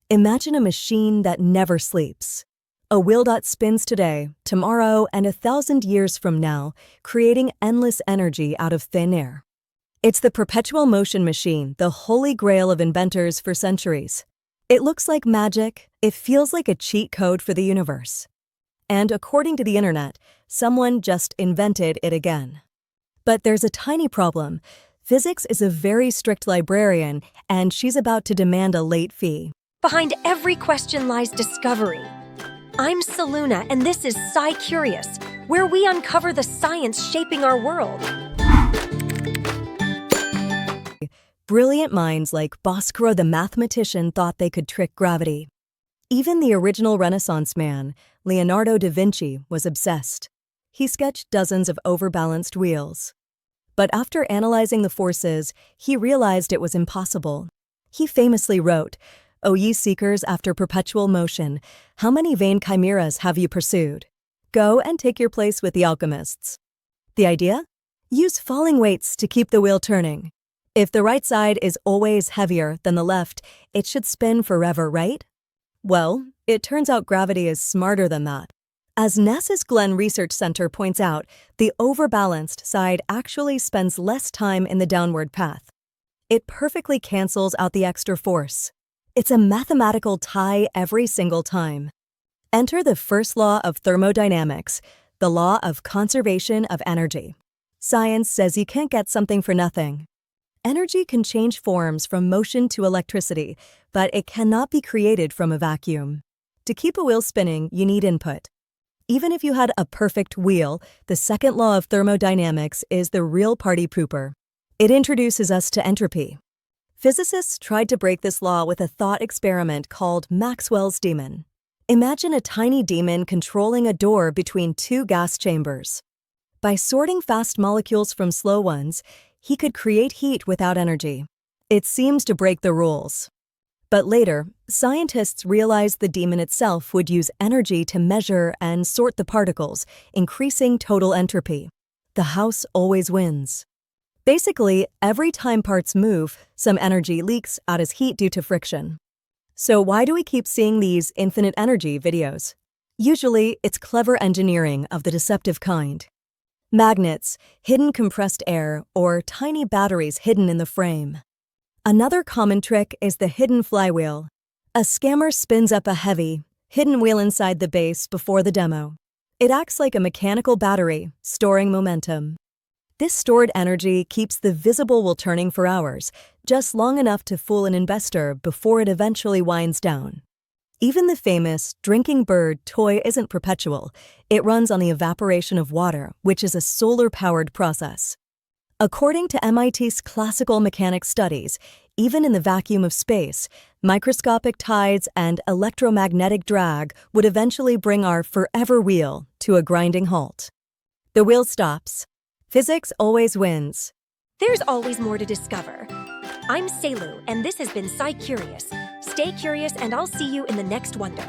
Imagine a machine that never sleeps. A wheel that spins today, tomorrow, and 1,000 years from now, creating endless energy out of thin air. It's the Perpetual Motion Machine, the holy grail of inventors for centuries. It looks like magic, it feels like a cheat code for the universe. And according to the internet, someone just invented it again. But there's a tiny problem. Physics is a very strict librarian, and she's about to demand a late fee. Behind every question lies discovery. I'm Saluna, and this is SciCurious, where we uncover the science shaping our world. Brilliant minds like Bhaskara the mathematician thought they could trick gravity. Even the original Renaissance man, Leonardo da Vinci, was obsessed. He sketched dozens of overbalanced wheels. But after analyzing the forces, he realized it was impossible. He famously wrote, "O ye seekers after perpetual motion, how many vain chimeras have you pursued? Go and take your place with the alchemists." The idea? Use falling weights to keep the wheel turning. If the right side is always heavier than the left, it should spin forever, right? Well, it turns out gravity is smarter than that. As NASA's Glenn Research Center points out, the overbalanced side actually spends less time in the downward path. It perfectly cancels out the extra force. It's a mathematical tie every single time. Enter the first law of thermodynamics, the law of conservation of energy. Science says you can't get something for nothing. Energy can change forms from motion to electricity, but it cannot be created from a vacuum. To keep a wheel spinning, you need input. Even if you had a perfect wheel, the second law of thermodynamics is the real party pooper. It introduces us to entropy. Physicists tried to break this law with a thought experiment called Maxwell's demon. Imagine a tiny demon controlling a door between two gas chambers. By sorting fast molecules from slow ones, he could create heat without energy. It seems to break the rules. But later, scientists realized the demon itself would use energy to measure and sort the particles, increasing total entropy. The house always wins. Basically, every time parts move, some energy leaks out as heat due to friction. So why do we keep seeing these infinite energy videos? Usually, it's clever engineering of the deceptive kind. Magnets, hidden compressed air, or tiny batteries hidden in the frame. Another common trick is the hidden flywheel. A scammer spins up a heavy, hidden wheel inside the base before the demo. It acts like a mechanical battery, storing momentum. This stored energy keeps the visible wheel turning for hours, just long enough to fool an investor before it eventually winds down. Even the famous drinking bird toy isn't perpetual. It runs on the evaporation of water, which is a solar-powered process. According to MIT's classical mechanics studies, even in the vacuum of space, microscopic tides and electromagnetic drag would eventually bring our forever wheel to a grinding halt. The wheel stops. Physics always wins. There's always more to discover. I'm Selu, and this has been SciCurious. Stay curious, and I'll see you in the next wonder.